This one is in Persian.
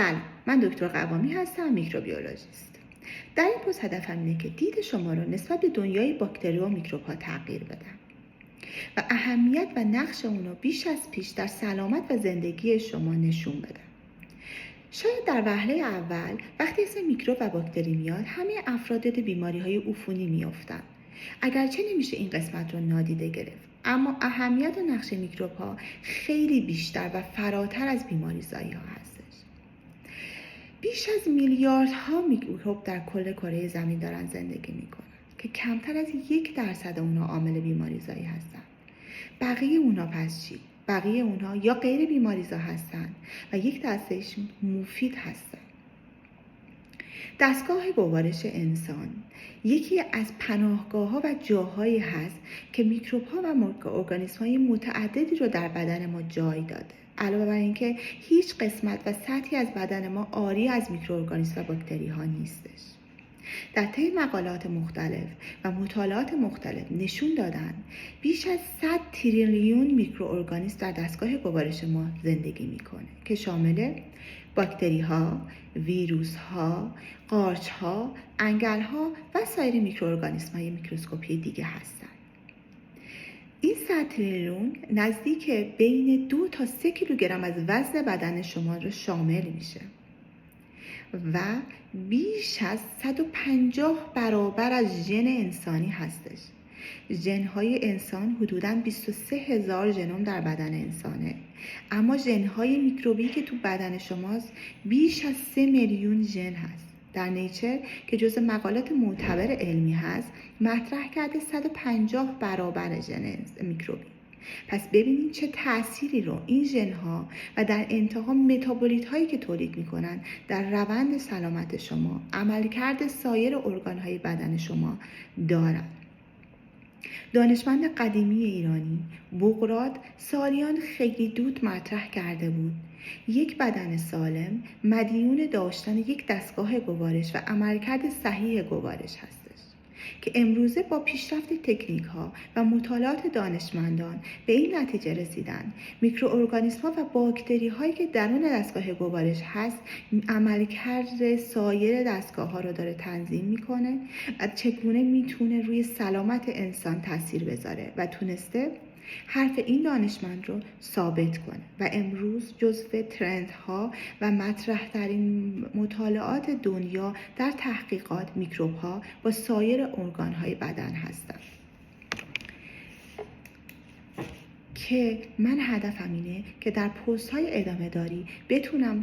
سلام، من دکتر قوامی هستم، میکروبیولوژیست. در این پست هدفم اینه که دید شما رو نسبت به دنیای باکتری و میکروب‌ها تغییر بدم و اهمیت و نقش اونو بیش از پیش در سلامت و زندگی شما نشون بدم. شاید در وهله اول وقتی اسم میکروب و باکتری میاد همه افراد یاد بیماری‌های عفونی میافتن. اگرچه نمیشه این قسمت رو نادیده گرفت، اما اهمیت و نقش میکروب‌ها خیلی بیشتر و فراتر از بیماری‌زایی‌ها هستش. بیش از میلیاردها میکروب در کل کره زمین دارن زندگی میکنن که کمتر از 1% اونا عامل بیماریزایی هستن. بقیه اونا پس چی؟ بقیه اونا یا غیر بیماریزا هستن و 1%شون مفید هستن. دستگاه گوارش انسان یکی از پناهگاه‌ها و جاهایی هست که میکروب‌ها و ارگانیسم‌های متعددی رو در بدن ما جای داده. علاوه بر اینکه هیچ قسمت و سطحی از بدن ما عاری از میکروارگانیسم و باکتری ها نیستش. در طی مقالات مختلف و مطالعات مختلف نشون دادن بیش از 100 تریلیون میکروارگانیسم در دستگاه گوارش ما زندگی میکنه که شامل باکتری ها، ویروس ها، قارچ ها، انگل ها و سایر میکروارگانیسم های میکروسکوپی دیگه هستن. این 100 تریلیون نزدیک بین 2 تا 3 کیلوگرم از وزن بدن شما رو شامل میشه و بیش از 150 برابر از ژن انسانی هستش. ژن‌های انسان حدوداً 23,000 ژنوم در بدن انسانه، اما ژن‌های میکروبی که تو بدن شماست بیش از 3 میلیون ژن هست. در نیچر که جزء مقالات معتبر علمی هست مطرح کرده 150 برابر ژن میکروبی. پس ببینید چه تأثیری رو این ژن‌ها و در انتها متابولیت هایی که تولید میکنن در روند سلامت شما، عملکرد سایر ارگان‌های بدن شما دارن. دانشمند قدیمی ایرانی بقراط سالیان خیلی دود مطرح کرده بود یک بدن سالم مدیون داشتن یک دستگاه گوارش و عملکرد صحیح گوارش هستش که امروزه با پیشرفت تکنیک ها و مطالعات دانشمندان به این نتیجه رسیدن میکروارگانیسم ها و باکتری هایی که درون دستگاه گوارش هست عملکرد سایر دستگاه ها رو داره تنظیم میکنه و چگونه میتونه روی سلامت انسان تاثیر بذاره و تونسته حرف این دانشمند رو ثابت کنه و امروز جزو ترندها و مطرح‌ترین مطالعات دنیا در تحقیقات میکروب‌ها با سایر ارگان‌های بدن هستند که من هدفم اینه که در پست‌های ادامه داری بتونم